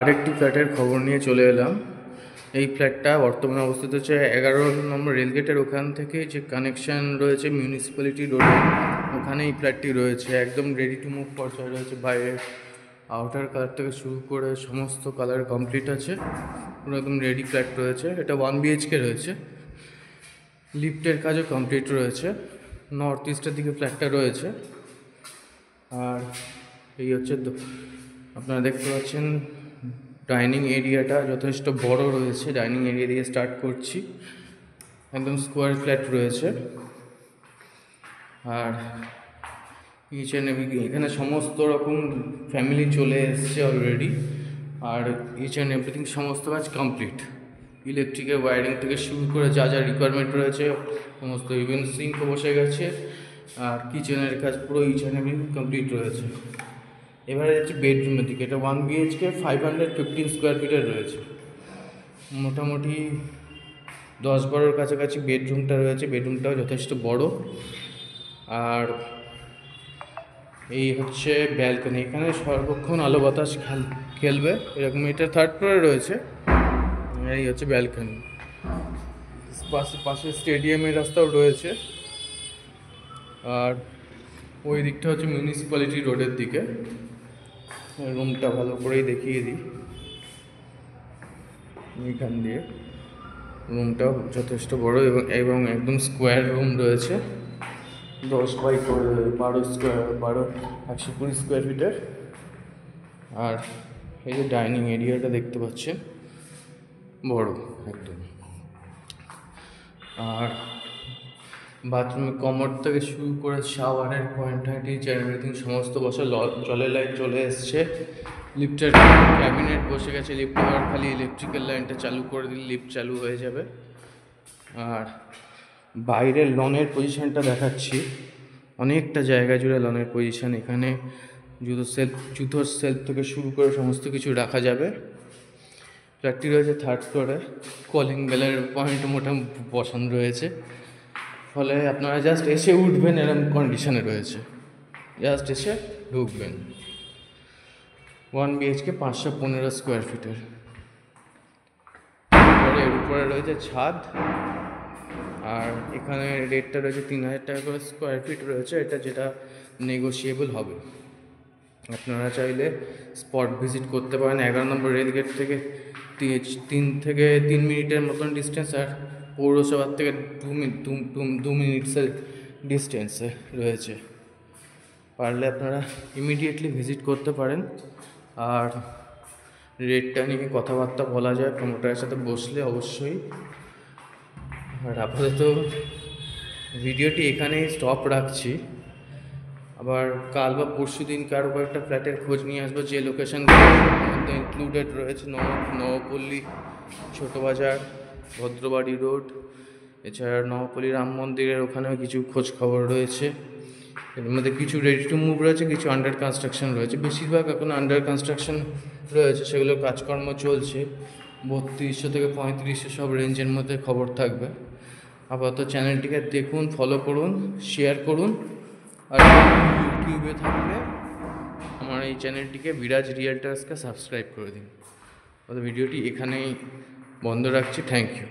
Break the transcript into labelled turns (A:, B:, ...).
A: আরেকটি ফ্ল্যাটের খবর নিয়ে চলে এলাম। এই ফ্ল্যাটটা বর্তমানে অবস্থিত হচ্ছে 11 নম্বর রেলগেটের ওখান থেকে যে কানেকশন রয়েছে মিউনিসিপ্যালিটি রোডে, ওখানে এই ফ্ল্যাটটি রয়েছে। একদম রেডি টু মুভ পর্যায়ে রয়েছে। বাইরে আউটার কালার থেকে শুরু করে সমস্ত কালার কমপ্লিট আছে, পুরো একদম রেডি ফ্ল্যাট রয়েছে। এটা 1 BHK রয়েছে, লিফটের কাজও কমপ্লিট রয়েছে। নর্থ ইস্টের দিকে ফ্ল্যাটটা রয়েছে। আর এই হচ্ছে আপনারা দেখতে পাচ্ছেন ডাইনিং এরিয়াটা যথেষ্ট বড় রয়েছে। ডাইনিং এরিয়া দিয়ে স্টার্ট করছি। একদম স্কোয়ার ফ্ল্যাট রয়েছে। আর এখানে সমস্ত রকম ফ্যামিলি চলে এসছে অলরেডি। আর ইচ অ্যান্ড এভরিথিং সমস্ত কাজ কমপ্লিট। ইলেকট্রিকের ওয়্যারিং থেকে শুরু করে যা যা রিকোয়ারমেন্ট রয়েছে সমস্ত, ইভেন সিঙ্কও বসে গেছে। আর কিচেনের কাজ পুরো ইচ অ্যান্ড এভরিথিং কমপ্লিট রয়েছে। এবারে যাচ্ছে বেডরুমের দিকে। এটা 1 BHK 515 স্কোয়ার ফিটের রয়েছে। মোটামুটি 10-12 কাছাকাছি বেডরুমটা রয়েছে। বেডরুমটাও যথেষ্ট বড়। আর এই হচ্ছে ব্যালকনি। এখানে সর্বক্ষণ আলো বাতাস খেলবে এরকম। এটা 3rd ফ্লোরে রয়েছে। এই হচ্ছে ব্যালকনি। পাশে স্টেডিয়ামের রাস্তাও রয়েছে। আর ওই দিকটা হচ্ছে মিউনিসিপ্যালিটি রোডের দিকে। রুমটা ভালো করেই দেখিয়ে দিই। এইখান দিয়ে রুমটাও যথেষ্ট বড় এবং একদম স্কোয়ার রুম রয়েছে। 120 স্কোয়ার ফিটের। আর এই যে ডাইনিং এরিয়াটা দেখতে পাচ্ছেন, বড় একদম। আর বাথরুমে কমোড থেকে শুরু করে শাওয়ারের পয়েন্ট এভরিথিং সমস্ত বসে। জলের লাইন চলে এসছে। লিফটের ক্যাবিনেট বসে গেছে। লিফট আবার খালি ইলেকট্রিক্যাল লাইনটা চালু করে দিলে লিফট চালু হয়ে যাবে। আর বাইরের লনের পজিশানটা দেখাচ্ছি। অনেকটা জায়গা জুড়ে লনের পজিশান। এখানে জুতোর সেলফ থেকে শুরু করে সমস্ত কিছু রাখা যাবে। ফ্ল্যাটটি রয়েছে 3rd ফ্লোরে। কলিং বেলের পয়েন্ট মোটামুটি পছন্দ রয়েছে। ফলে আপনারা জাস্ট এসে উঠবেন এরকম কন্ডিশনে রয়েছে। জাস্ট এসে ঢুকবেন। 1 BHK 515 স্কোয়ার ফিটের। এর উপরে রয়েছে ছাদ। আর এখানে রেটটা রয়েছে 3000 টাকা করে স্কোয়ার ফিট রয়েছে। এটা যেটা নেগোশিয়েবল হবে। আপনারা চাইলে স্পট ভিজিট করতে পারেন। 11 নম্বর রেলগেট থেকে 3 মিনিটের মতন ডিস্টেন্স। আর পৌরসভার থেকে 2 মিনিটসের ডিস্টেন্সে রয়েছে। পারলে আপনারা ইমিডিয়েটলি ভিজিট করতে পারেন। আর রেটটা নিয়ে কথাবার্তা বলা যায় প্রমোটারের সাথে বসলে অবশ্যই। আর আপাতত ভিডিওটি এখানেই স্টপ রাখছি। আবার কাল বা পরশু দিন কারো কয়েকটা ফ্ল্যাটের খোঁজ নিয়ে আসবো, যে লোকেশনগুলোর মধ্যে ইনক্লুডেড রয়েছে নবপল্লী, ছোটোবাজার, ভদ্রবাড়ি রোড। এছাড়া নবপল্লী রাম মন্দিরের ওখানেও কিছু খোঁজ খবর রয়েছে। এর মধ্যে কিছু রেডি টু মুভ রয়েছে, কিছু আন্ডার কনস্ট্রাকশন রয়েছে। বেশিরভাগ এখন আন্ডার কনস্ট্রাকশন রয়েছে, সেগুলোর কাজকর্ম চলছে। 3200 থেকে 3500 সব রেঞ্জের মধ্যে খবর থাকবে। আপাতত চ্যানেলটিকে দেখুন, ফলো করুন, শেয়ার করুন। আর ইউটিউবে থাকলে আমার এই চ্যানেলটিকে বিরাজ রিয়েলটার্সকে সাবস্ক্রাইব করে দিন। ভিডিওটি এখানেই বন্ধ রাখছি। Thank you.